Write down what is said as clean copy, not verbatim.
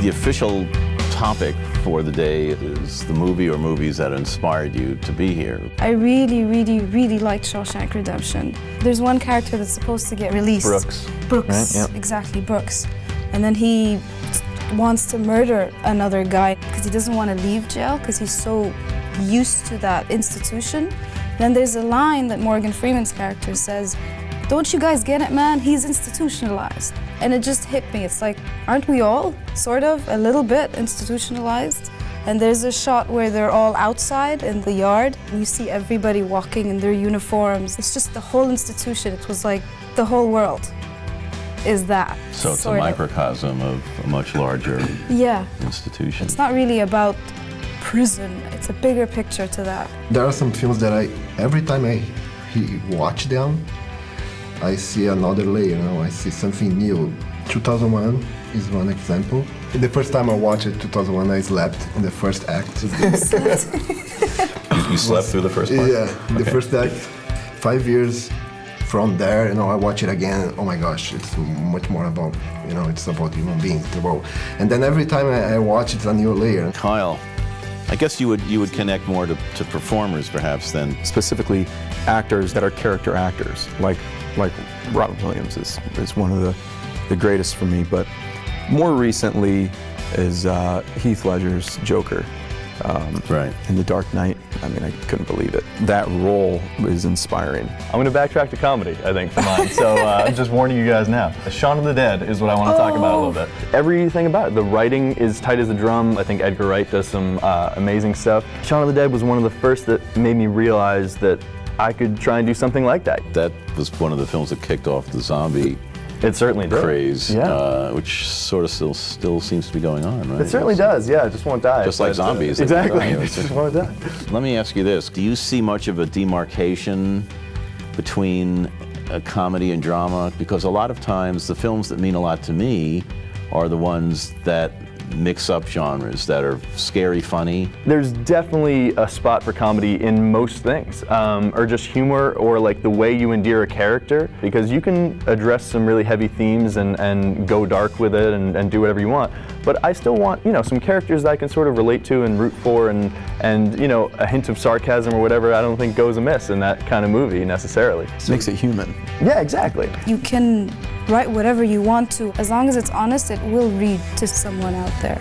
The official topic for the day is the movie or movies that inspired you to be here. I really, really, really liked Shawshank Redemption. There's one character that's supposed to get released. Brooks, right? Yep. Exactly, Brooks. And then he wants to murder another guy because he doesn't want to leave jail because he's so used to that institution. Then there's a line that Morgan Freeman's character says, "Don't you guys get it, man? He's institutionalized." And it just hit me. It's like, aren't we all sort of a little bit institutionalized? And there's a shot where they're all outside in the yard. And you see everybody walking in their uniforms. It's just the whole institution. It was like the whole world is that. So it's a microcosm of a much larger institution. It's not really about prison. It's a bigger picture to that. There are some films that every time I watch them, I see another layer, I see something new. 2001 is one example. The first time I watched it, 2001, I slept in the first act. You slept through the first part? Yeah, the first act. 5 years from there, I watch it again. Oh my gosh, it's much more about, it's about human beings, the world. And then every time I watch, it's a new layer. Kyle, I guess you would connect more to performers perhaps than specifically actors that are character actors, like Robin Williams is one of the greatest for me, but more recently is Heath Ledger's Joker. Right. In The Dark Knight. I mean, I couldn't believe it. That role is inspiring. I'm going to backtrack to comedy, I think, for mine. So I'm just warning you guys now. Shaun of the Dead is what I want to talk about a little bit. Everything about it. The writing is tight as a drum. I think Edgar Wright does some amazing stuff. Shaun of the Dead was one of the first that made me realize that I could try and do something like that. That was one of the films that kicked off the zombie It certainly did. craze, Yeah. which sort of still seems to be going on, right? It certainly does, yeah, it just won't die. Just like zombies. Exactly, it just won't die. Let me ask you this. Do you see much of a demarcation between comedy and drama? Because a lot of times the films that mean a lot to me are the ones that mix up genres, that are scary, funny. There's definitely a spot for comedy in most things, or just humor, or like the way you endear a character, because you can address some really heavy themes and go dark with it and do whatever you want. But I still want, some characters that I can sort of relate to and root for, and a hint of sarcasm or whatever I don't think goes amiss in that kind of movie necessarily. It makes it human. Yeah, exactly. You can write whatever you want to. As long as it's honest, it will read to someone out there.